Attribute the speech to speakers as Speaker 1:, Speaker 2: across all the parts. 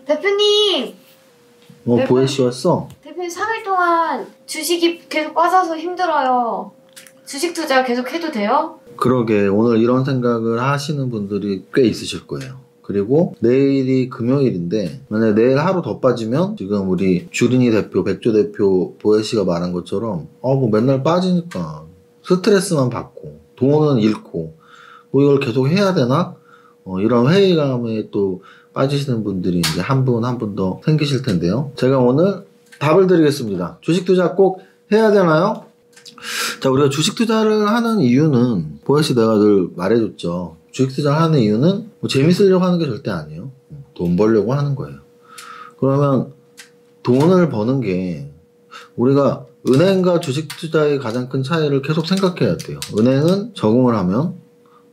Speaker 1: 대표님!
Speaker 2: 보혜씨 왔어?
Speaker 1: 대표님 3일 동안 주식이 계속 빠져서 힘들어요. 주식 투자 계속 해도 돼요?
Speaker 2: 그러게 오늘 이런 생각을 하시는 분들이 꽤 있으실 거예요. 그리고 내일이 금요일인데 만약 내일 하루 더 빠지면 지금 우리 주린이 대표, 백조 대표, 보혜씨가 말한 것처럼 뭐 맨날 빠지니까 스트레스만 받고 돈은 잃고 뭐 이걸 계속 해야 되나? 이런 회의감에 또 빠지시는 분들이 이제 한 분 한 분 더 생기실 텐데요. 제가 오늘 답을 드리겠습니다. 주식 투자 꼭 해야 되나요? 자, 우리가 주식 투자를 하는 이유는 보혜씨 내가 늘 말해줬죠. 주식 투자를 하는 이유는 뭐 재밌으려고 하는 게 절대 아니에요. 돈 벌려고 하는 거예요. 그러면 돈을 버는 게 우리가 은행과 주식 투자의 가장 큰 차이를 계속 생각해야 돼요. 은행은 적응을 하면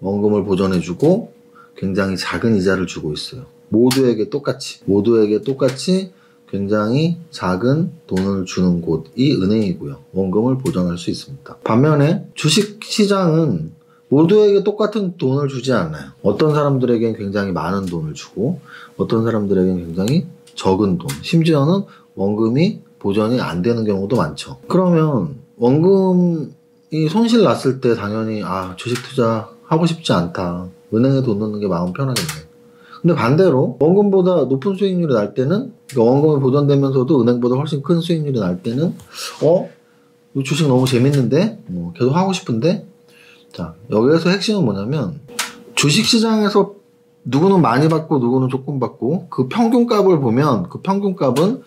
Speaker 2: 원금을 보전해주고 굉장히 작은 이자를 주고 있어요. 모두에게 똑같이 굉장히 작은 돈을 주는 곳이 은행이고요. 원금을 보전할 수 있습니다. 반면에 주식시장은 모두에게 똑같은 돈을 주지 않아요. 어떤 사람들에겐 굉장히 많은 돈을 주고 어떤 사람들에겐 굉장히 적은 돈, 심지어는 원금이 보전이 안 되는 경우도 많죠. 그러면 원금이 손실 났을 때 당연히 주식 투자 하고 싶지 않다. 은행에 돈 넣는 게 마음 편하겠네. 근데 반대로 원금보다 높은 수익률이 날 때는, 그러니까 원금이 보전되면서도 은행보다 훨씬 큰 수익률이 날 때는 이 주식 너무 재밌는데 계속 하고 싶은데, 자, 여기에서 핵심은 뭐냐면 주식시장에서 누구는 많이 받고 누구는 조금 받고 그 평균값을 보면 그 평균값은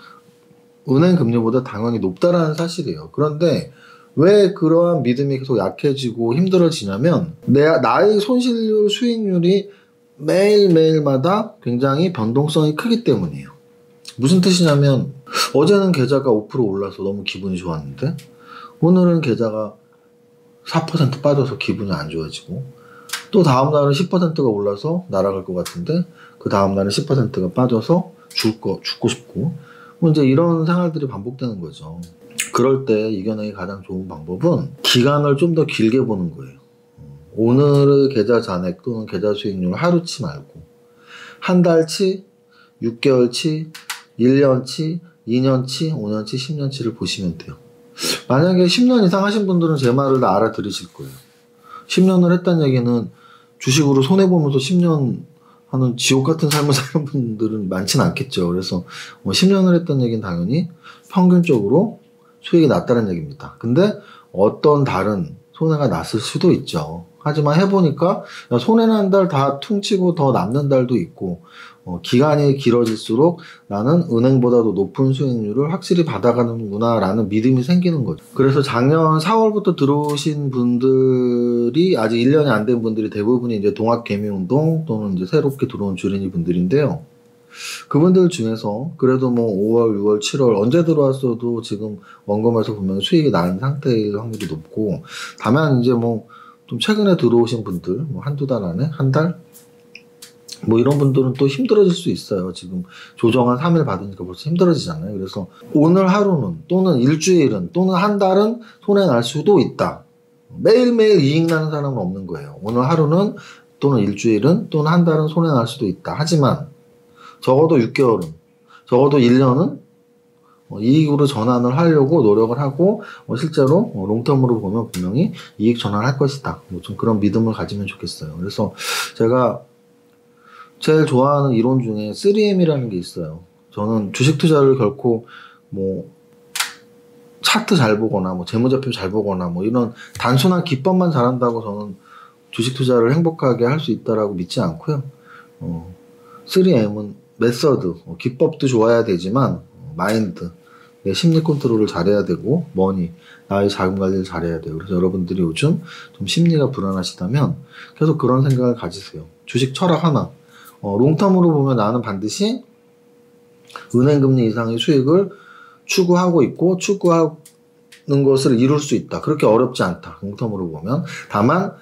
Speaker 2: 은행 금리보다 당연히 높다라는 사실이에요. 그런데 왜 그러한 믿음이 계속 약해지고 힘들어지냐면 나의 손실률 수익률이 매일매일마다 굉장히 변동성이 크기 때문이에요. 무슨 뜻이냐면 어제는 계좌가 5% 올라서 너무 기분이 좋았는데 오늘은 계좌가 4% 빠져서 기분이 안 좋아지고 또 다음날은 10%가 올라서 날아갈 것 같은데 그 다음날은 10%가 빠져서 죽고 싶고 이제 이런 생활들이 반복되는 거죠. 그럴 때 이겨내기 가장 좋은 방법은 기간을 좀 더 길게 보는 거예요. 오늘의 계좌 잔액 또는 계좌 수익률 하루치 말고 한 달치, 6개월치, 1년치, 2년치, 5년치, 10년치를 보시면 돼요. 만약에 10년 이상 하신 분들은 제 말을 다 알아들으실 거예요. 10년을 했다는 얘기는 주식으로 손해보면서 10년 하는 지옥 같은 삶을 사는 분들은 많지는 않겠죠. 그래서 10년을 했다는 얘기는 당연히 평균적으로 수익이 낮다는 얘기입니다. 근데 어떤 달은 손해가 났을 수도 있죠. 하지만 해보니까 손해난 달 다 퉁치고 더 남는 달도 있고 기간이 길어질수록 나는 은행보다도 높은 수익률을 확실히 받아가는구나 라는 믿음이 생기는 거죠. 그래서 작년 4월부터 들어오신 분들이 아직 1년이 안 된 분들이 대부분이 이제 동학개미운동 또는 이제 새롭게 들어온 주린이 분들인데요. 그분들 중에서 그래도 5월, 6월, 7월 언제 들어왔어도 지금 원금에서 보면 수익이 나는 상태일 확률이 높고, 다만 이제 좀 최근에 들어오신 분들, 한두 달 안에, 한 달? 이런 분들은 또 힘들어질 수 있어요. 지금 조정한 3일 받으니까 벌써 힘들어지잖아요. 그래서 오늘 하루는 또는 일주일은 또는 한 달은 손해 날 수도 있다. 매일매일 이익 나는 사람은 없는 거예요. 오늘 하루는 또는 일주일은 또는 한 달은 손해 날 수도 있다. 하지만 적어도 6개월은, 적어도 1년은 이익으로 전환을 하려고 노력을 하고 실제로 롱텀으로 보면 분명히 이익 전환할 것이다. 좀 그런 믿음을 가지면 좋겠어요. 그래서 제가 제일 좋아하는 이론 중에 3M이라는 게 있어요. 저는 주식 투자를 결코 차트 잘 보거나 재무제표 잘 보거나 이런 단순한 기법만 잘한다고 저는 주식 투자를 행복하게 할 수 있다라고 믿지 않고요. 3M은 메서드, 기법도 좋아야 되지만 마인드, 내 심리 컨트롤을 잘해야 되고 머니, 나의 자금 관리를 잘해야 돼요. 그래서 여러분들이 요즘 좀 심리가 불안하시다면 계속 그런 생각을 가지세요. 주식 철학 하나, 롱텀으로 보면 나는 반드시 은행금리 이상의 수익을 추구하고 있고 추구하는 것을 이룰 수 있다. 그렇게 어렵지 않다. 롱텀으로 보면. 다만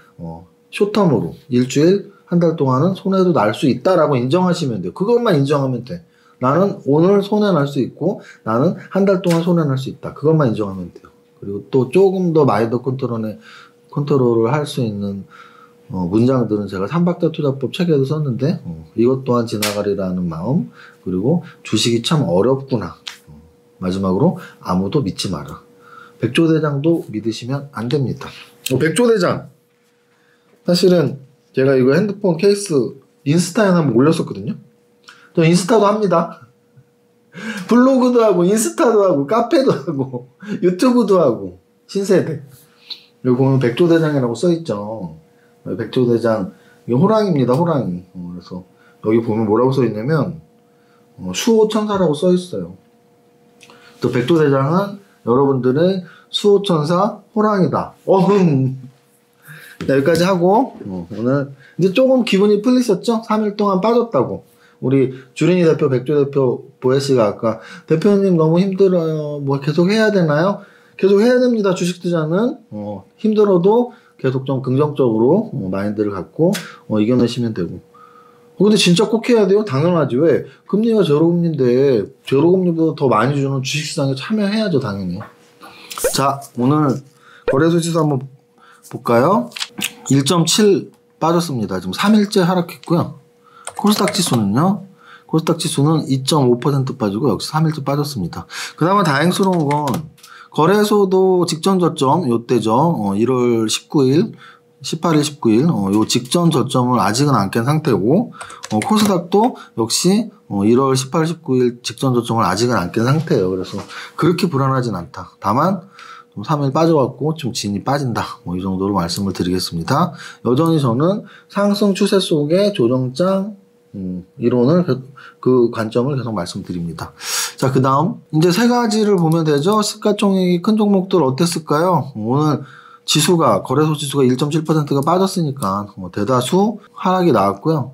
Speaker 2: 숏텀으로 일주일, 한 달 동안은 손해도 날 수 있다라고 인정하시면 돼요. 그것만 인정하면 돼. 나는 오늘 손해 날 수 있고 나는 한 달 동안 손해 날 수 있다. 그것만 인정하면 돼요. 그리고 또 조금 더 마인드 컨트롤을 할 수 있는 문장들은 제가 삼박자 투자법 책에도 썼는데 이것 또한 지나가리라는 마음, 그리고 주식이 참 어렵구나, 마지막으로 아무도 믿지 마라. 백조대장도 믿으시면 안 됩니다. 백조대장 사실은 제가 이거 핸드폰 케이스 인스타에 한번 올렸었거든요. 저 인스타도 합니다. 블로그도 하고 인스타도 하고 카페도 하고 유튜브도 하고 신세대. 여기 보면 백조대장이라고 써있죠. 백조대장, 이게 호랑이입니다. 호랑이. 그래서 여기 보면 뭐라고 써있냐면 수호천사라고 써있어요. 또 백조대장은 여러분들의 수호천사 호랑이다. 네, 여기까지 하고 오늘 이제 조금 기분이 풀리셨죠? 3일 동안 빠졌다고. 우리 주린이 대표, 백조 대표, 보혜씨가 아까 대표님 너무 힘들어요. 뭐 계속 해야 되나요? 계속 해야 됩니다. 주식 투자는 힘들어도 계속 좀 긍정적으로 마인드를 갖고 이겨내시면 되고. 근데 진짜 꼭 해야 돼요? 당연하지. 왜? 금리가 제로금리인데 제로금리보다 더 많이 주는 주식시장에 참여해야죠. 당연히. 자, 오늘 거래소 지수 한번 볼까요? 1.7 빠졌습니다. 지금 3일째 하락했고요. 코스닥 지수는요? 코스닥 지수는 2.5% 빠지고 역시 3일째 빠졌습니다. 그나마 다행스러운 건 거래소도 직전 저점 요때죠. 1월 19일 18일 19일 요 직전 저점을 아직은 안 깬 상태고 코스닥도 역시 1월 18, 19일 직전 저점을 아직은 안 깬 상태예요. 그래서 그렇게 불안하진 않다. 다만 좀 3일 빠져갖고 좀 진이 빠진다. 이 정도로 말씀을 드리겠습니다. 여전히 저는 상승 추세 속의 조정장 이론을 그 관점을 계속 말씀드립니다. 자, 그 다음 이제 세 가지를 보면 되죠. 시가총액이 큰 종목들 어땠을까요? 오늘 지수가 거래소 지수가 1.7%가 빠졌으니까 대다수 하락이 나왔고요.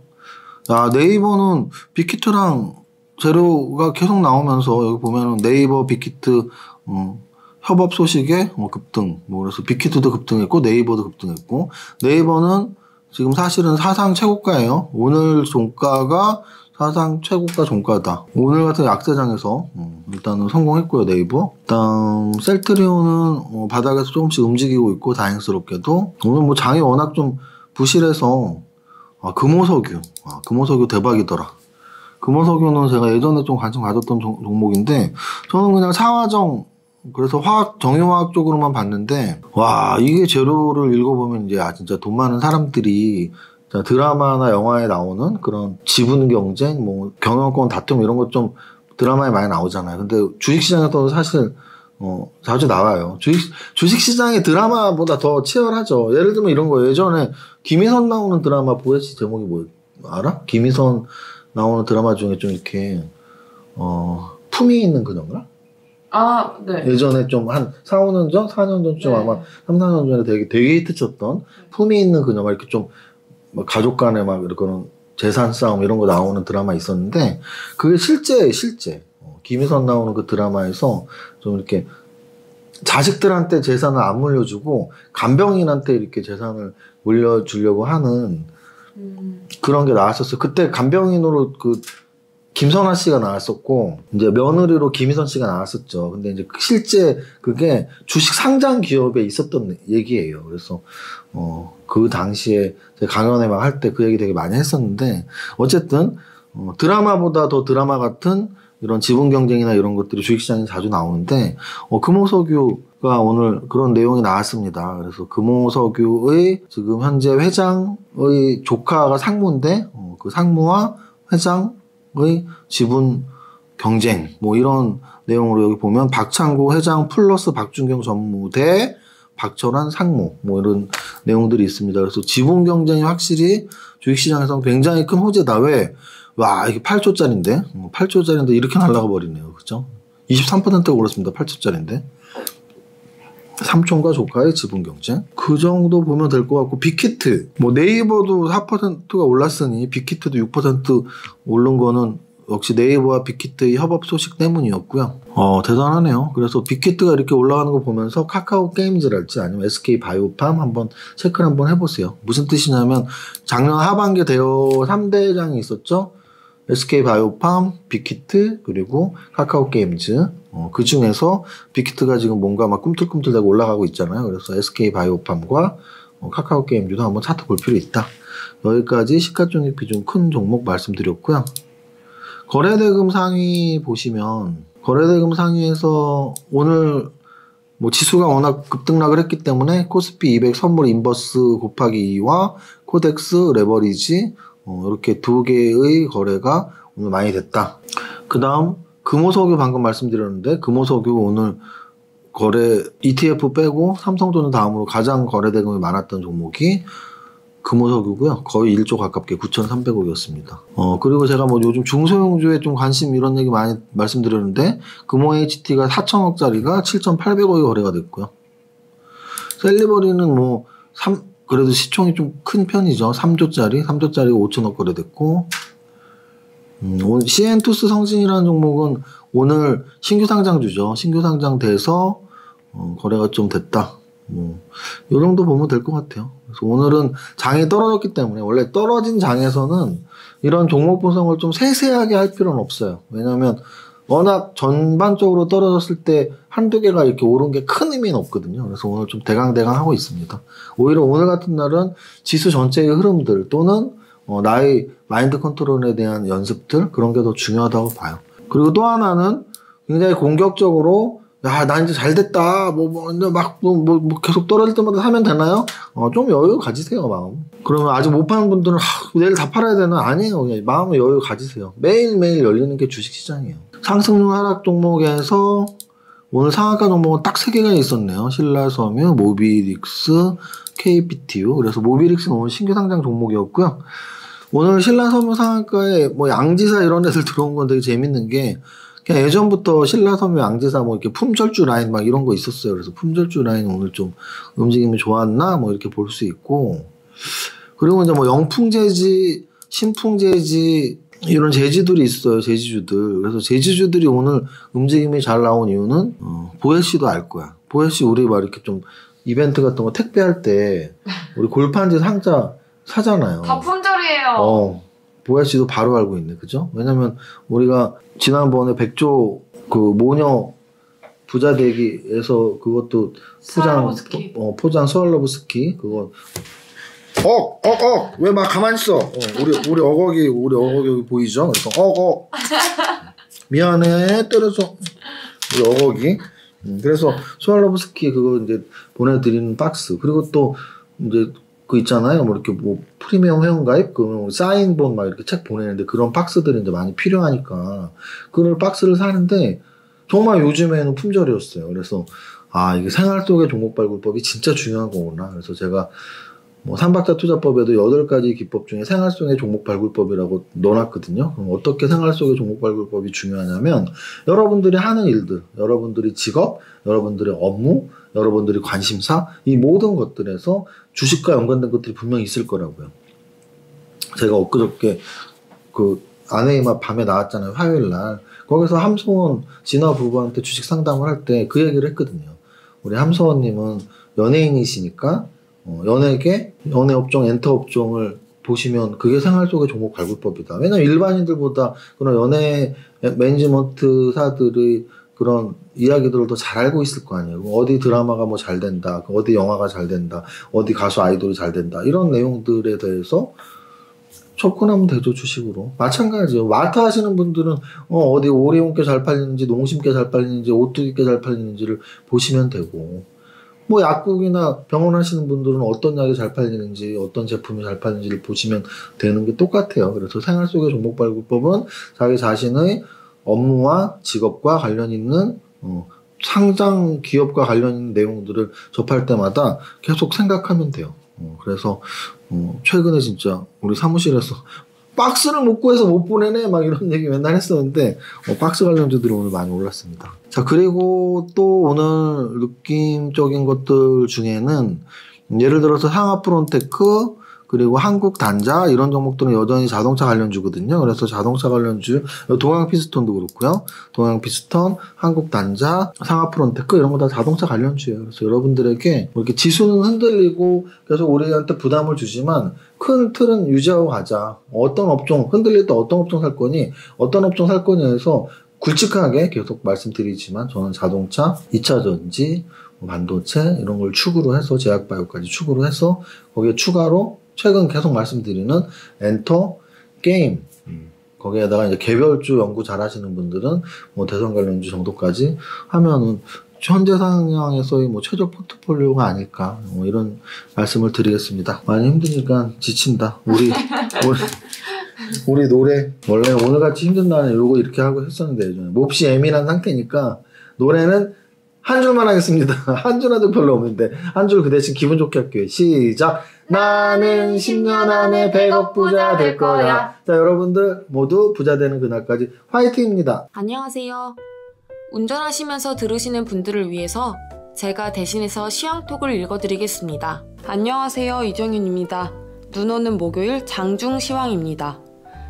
Speaker 2: 야, 네이버는 빅히트랑 재료가 계속 나오면서 여기 보면은 네이버 빅히트 협업 소식에 급등. 그래서 빅히트도 급등했고 네이버도 급등했고, 네이버는 지금 사실은 사상 최고가예요. 오늘 종가가 사상 최고가 종가다. 오늘 같은 약세장에서 일단은 성공했고요. 네이버. 일단 셀트리온은 바닥에서 조금씩 움직이고 있고, 다행스럽게도 오늘 뭐 장이 워낙 좀 부실해서 금호석유 대박이더라. 금호석유는 제가 예전에 좀 관심 가졌던 종목인데, 저는 그냥 사화정, 그래서 정유화학 쪽으로만 봤는데, 와, 이게 재료를 읽어보면 이제 진짜 돈 많은 사람들이 드라마나 영화에 나오는 그런 지분 경쟁, 뭐 경영권 다툼 이런 것 좀 드라마에 많이 나오잖아요. 근데 주식시장에서도 사실 자주 나와요. 주식시장의 드라마보다 더 치열하죠. 예를 들면 이런 거, 예전에 김희선 나오는 드라마 보혜씨 제목이 뭐 알아? 김희선 나오는 드라마 중에 좀 이렇게 품위 있는 그녀인가?
Speaker 1: 아, 네.
Speaker 2: 예전에 좀 한 4, 5년 전? 4년 전쯤
Speaker 1: 네.
Speaker 2: 아마 3, 4년 전에 되게 히트쳤던 품위 있는 그녀가 이렇게 좀 가족 간에 막 이런 재산 싸움 이런 거 나오는 드라마 있었는데, 그게 실제 김희선 나오는 그 드라마에서 좀 이렇게 자식들한테 재산을 안 물려주고 간병인한테 이렇게 재산을 물려주려고 하는 그런 게 나왔었어요. 그때 간병인으로 그 김선아 씨가 나왔었고, 이제 며느리로 김희선 씨가 나왔었죠. 근데 이제 실제 그게 주식 상장 기업에 있었던 얘기예요. 그래서 그 당시에 강연회 막 할 때 그 얘기 되게 많이 했었는데, 어쨌든 드라마보다 더 드라마 같은 이런 지분 경쟁이나 이런 것들이 주식시장에 자주 나오는데, 금호석유가 오늘 그런 내용이 나왔습니다. 그래서 금호석유의 지금 현재 회장의 조카가 상무인데, 그 상무와 회장의 지분 경쟁, 뭐 이런 내용으로 여기 보면 박창구 회장 플러스 박준경 전무 대 박철환 상무, 뭐 이런 내용들이 있습니다. 그래서 지분 경쟁이 확실히 주식시장에서 굉장히 큰 호재다. 왜? 와, 이게 8조짜리인데? 8조짜리인데 이렇게 날아가 버리네요. 그죠? 23%가 올랐습니다. 8조짜리인데. 삼촌과 조카의 지분 경쟁. 그 정도 보면 될 것 같고, 빅히트. 뭐 네이버도 4%가 올랐으니 빅히트도 6% 오른 거는 역시 네이버와 빅히트의 협업 소식 때문이었고요. 대단하네요. 그래서 빅히트가 이렇게 올라가는 거 보면서 카카오 게임즈랄지 아니면 SK 바이오팜 한번 체크를 한번 해보세요. 무슨 뜻이냐면 작년 하반기에 대여 3대장이 있었죠. SK 바이오팜, 빅히트, 그리고 카카오 게임즈. 그 중에서 빅히트가 지금 뭔가 막 꿈틀꿈틀대고 올라가고 있잖아요. 그래서 SK 바이오팜과 카카오 게임즈도 한번 차트 볼 필요 있다. 여기까지 시가총액 비중 큰 종목 말씀드렸고요. 거래대금 상위 보시면 거래대금 상위에서 오늘 뭐 지수가 워낙 급등락을 했기 때문에 코스피 200 선물 인버스 곱하기 2와 코덱스 레버리지 이렇게 두 개의 거래가 오늘 많이 됐다. 그 다음 금호석유 방금 말씀드렸는데 금호석유 오늘 거래 ETF 빼고 삼성전자 다음으로 가장 거래대금이 많았던 종목이 금호석유고요. 거의 1조 가깝게 9,300억이었습니다. 그리고 제가 뭐 요즘 중소형주에 좀 관심 이런 얘기 많이 말씀드렸는데 금호-HT가 4천억짜리가 7,800억이 거래가 됐고요. 셀리버리는 뭐 그래도 시총이 좀 큰 편이죠. 3조짜리 5천억 거래됐고 CN투스 성진이라는 종목은 오늘 신규 상장주죠. 신규 상장돼서 거래가 좀 됐다. 이 정도 보면 될 것 같아요. 그래서 오늘은 장이 떨어졌기 때문에 원래 떨어진 장에서는 이런 종목 분석을 좀 세세하게 할 필요는 없어요. 왜냐하면 워낙 전반적으로 떨어졌을 때 한두 개가 이렇게 오른 게 큰 의미는 없거든요. 그래서 오늘 좀 대강대강 하고 있습니다. 오히려 오늘 같은 날은 지수 전체의 흐름들 또는 나의 마인드 컨트롤에 대한 연습들 그런 게 더 중요하다고 봐요. 그리고 또 하나는 굉장히 공격적으로 야, 나 이제 잘 됐다. 계속 떨어질 때마다 사면 되나요? 좀 여유 가지세요, 마음. 그러면 아직 못 파는 분들은, 내일 다 팔아야 되나? 아니에요. 그냥 마음의 여유 가지세요. 매일매일 열리는 게 주식시장이에요. 상승률 하락 종목에서 오늘 상한가 종목은 딱 3개가 있었네요. 신라섬유, 모비릭스, KBTU. 그래서 모비릭스는 오늘 신규 상장 종목이었고요. 오늘 신라섬유 상한가에 뭐 양지사 이런 애들 들어온 건 되게 재밌는 게 그냥 예전부터 신라섬유, 양지사 뭐 이렇게 품절주 라인 막 이런 거 있었어요. 그래서 품절주 라인 오늘 좀 움직임이 좋았나 뭐 이렇게 볼 수 있고 그리고 이제 뭐 영풍재지, 신풍재지 이런 재지들이 있어요. 재지주들. 그래서 재지주들이 오늘 움직임이 잘 나온 이유는 보혜씨도 알 거야. 보혜씨 우리 막 이렇게 좀 이벤트 같은 거 택배할 때 우리 골판지 상자 사잖아요.
Speaker 1: 다 품절이에요.
Speaker 2: 보혜씨도 바로 알고 있네. 그죠? 왜냐면 우리가 지난번에 백조 그 모녀 부자 되기에서 그것도 포장 스왈로브스키 그거 왜 막 가만히 있어. 우리 어거기 보이죠? 그래서 미안해 때려서 우리 어거기. 그래서 스왈로브스키 그거 이제 보내드리는 박스 그리고 또 이제 그 있잖아요. 뭐 이렇게 뭐 프리미엄 회원가입 그러면 사인본 막 이렇게 책 보내는데 그런 박스들이 이제 많이 필요하니까 그런 박스를 사는데 정말 요즘에는 품절이었어요. 그래서 이게 생활 속의 종목 발굴법이 진짜 중요한 거구나. 그래서 제가 뭐 삼박자 투자법에도 8가지 기법 중에 생활 속의 종목 발굴법이라고 넣어놨거든요. 그럼 어떻게 생활 속의 종목 발굴법이 중요하냐면 여러분들이 하는 일들, 여러분들이 직업, 여러분들의 업무, 여러분들이 관심사 이 모든 것들에서 주식과 연관된 것들이 분명히 있을 거라고요. 제가 엊그저께 그 아내의 맛 밤에 나왔잖아요. 화요일날. 거기서 함소원 진화 부부한테 주식 상담을 할 때 그 얘기를 했거든요. 우리 함소원님은 연예인이시니까 연예계, 연예업종, 엔터업종을 보시면 그게 생활 속의 종목 발굴법이다. 왜냐면 일반인들보다 그런 연예 매니지먼트사들의 그런 이야기들을 더 잘 알고 있을 거 아니에요. 어디 드라마가 뭐 잘 된다, 어디 영화가 잘 된다, 어디 가수 아이돌이 잘 된다 이런 내용들에 대해서 접근하면 되죠. 주식으로. 마찬가지예요. 마트 하시는 분들은 어디 오리온께 잘 팔리는지 농심께 잘 팔리는지 오뚜기께 잘 팔리는지를 보시면 되고 뭐 약국이나 병원 하시는 분들은 어떤 약이 잘 팔리는지 어떤 제품이 잘 팔리는지를 보시면 되는 게 똑같아요. 그래서 생활 속의 종목 발굴법은 자기 자신의 업무와 직업과 관련 있는 상장 기업과 관련 있는 내용들을 접할 때마다 계속 생각하면 돼요. 그래서 최근에 진짜 우리 사무실에서 박스를 못 구해서 못 보내네 막 이런 얘기 맨날 했었는데 박스 관련주들이 오늘 많이 올랐습니다. 자 그리고 또 오늘 느낌적인 것들 중에는 예를 들어서 상하프론테크 그리고 한국단자 이런 종목들은 여전히 자동차 관련주거든요. 그래서 자동차 관련주 동양피스톤도 그렇고요. 동양피스톤, 한국단자, 상하프론테크 이런 거 다 자동차 관련주예요. 그래서 여러분들에게 이렇게 지수는 흔들리고 계속 우리한테 부담을 주지만 큰 틀은 유지하고 가자. 어떤 업종 흔들릴 때 어떤 업종 살 거니 어떤 업종 살 거니 해서 굵직하게 계속 말씀드리지만 저는 자동차, 2차전지, 뭐 반도체 이런 걸 축으로 해서 제약바이오까지 축으로 해서 거기에 추가로 최근 계속 말씀드리는 엔터 게임 거기에다가 이제 개별주 연구 잘하시는 분들은 뭐 대선 관련주 정도까지 하면은 현재 상황에서의 뭐 최저 포트폴리오가 아닐까 뭐 이런 말씀을 드리겠습니다. 많이 힘드니까 지친다. 우리 노래 원래 오늘같이 힘든 날에 요거 이렇게 하고 했었는데 요즘 몹시 예민한 상태니까 노래는 한 줄만 하겠습니다. 한 줄 아직 별로 없는데 한 줄 그 대신 기분 좋게 할게요. 시작. 나는 10년 안에 100억 부자 될 거야. 자, 여러분들 모두 부자 되는 그날까지 화이팅입니다.
Speaker 3: 안녕하세요. 운전하시면서 들으시는 분들을 위해서 제가 대신해서 시황톡을 읽어드리겠습니다. 안녕하세요, 이정윤입니다. 눈 오는 목요일 장중 시황입니다.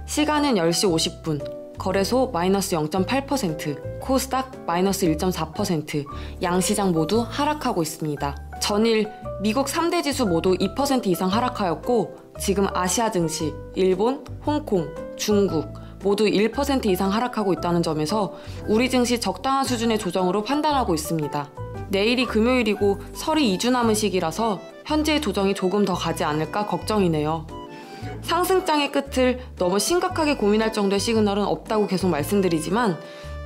Speaker 3: 시간은 10시 50분. 거래소 마이너스 0.8%, 코스닥 마이너스 1.4%, 양시장 모두 하락하고 있습니다. 전일 미국 3대 지수 모두 2% 이상 하락하였고 지금 아시아 증시, 일본, 홍콩, 중국 모두 1% 이상 하락하고 있다는 점에서 우리 증시 적당한 수준의 조정으로 판단하고 있습니다. 내일이 금요일이고 설이 2주 남은 시기라서 현재의 조정이 조금 더 가지 않을까 걱정이네요. 상승장의 끝을 너무 심각하게 고민할 정도의 시그널은 없다고 계속 말씀드리지만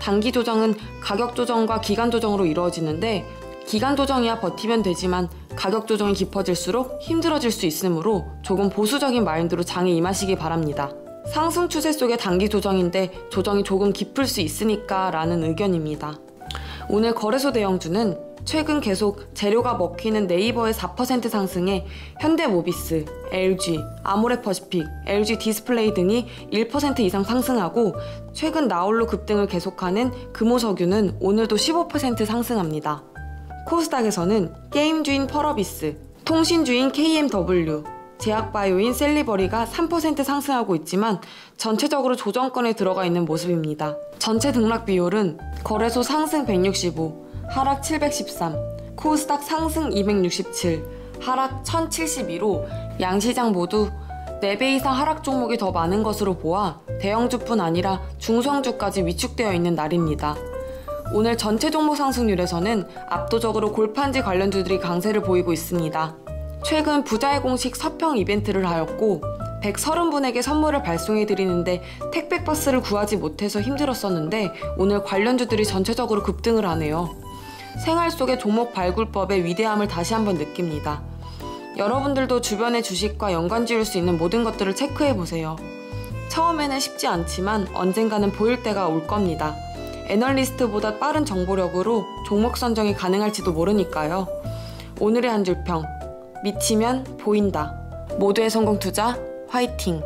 Speaker 3: 단기 조정은 가격 조정과 기간 조정으로 이루어지는데 기간 조정이야 버티면 되지만 가격 조정이 깊어질수록 힘들어질 수 있으므로 조금 보수적인 마인드로 장에 임하시기 바랍니다. 상승 추세 속의 단기 조정인데 조정이 조금 깊을 수 있으니까 라는 의견입니다. 오늘 거래소 대형주는 최근 계속 재료가 먹히는 네이버의 4% 상승에 현대모비스, LG, 아모레퍼시픽, LG 디스플레이 등이 1% 이상 상승하고 최근 나홀로 급등을 계속하는 금호석유는 오늘도 15% 상승합니다. 코스닥에서는 게임주인 펄어비스, 통신주인 KMW, 제약바이오인 셀리버리가 3% 상승하고 있지만 전체적으로 조정권에 들어가 있는 모습입니다. 전체 등락 비율은 거래소 상승 165, 하락 713, 코스닥 상승 267, 하락 1072로 양시장 모두 4배 이상 하락 종목이 더 많은 것으로 보아 대형주뿐 아니라 중소형주까지 위축되어 있는 날입니다. 오늘 전체 종목 상승률에서는 압도적으로 골판지 관련주들이 강세를 보이고 있습니다. 최근 부자의 공식 서평 이벤트를 하였고 130분에게 선물을 발송해드리는데 택배버스를 구하지 못해서 힘들었었는데 오늘 관련주들이 전체적으로 급등을 하네요. 생활 속의 종목 발굴법의 위대함을 다시 한번 느낍니다. 여러분들도 주변의 주식과 연관 지을 수 있는 모든 것들을 체크해보세요. 처음에는 쉽지 않지만 언젠가는 보일 때가 올 겁니다. 애널리스트보다 빠른 정보력으로 종목 선정이 가능할지도 모르니까요. 오늘의 한 줄 평, 미치면 보인다. 모두의 성공 투자 화이팅!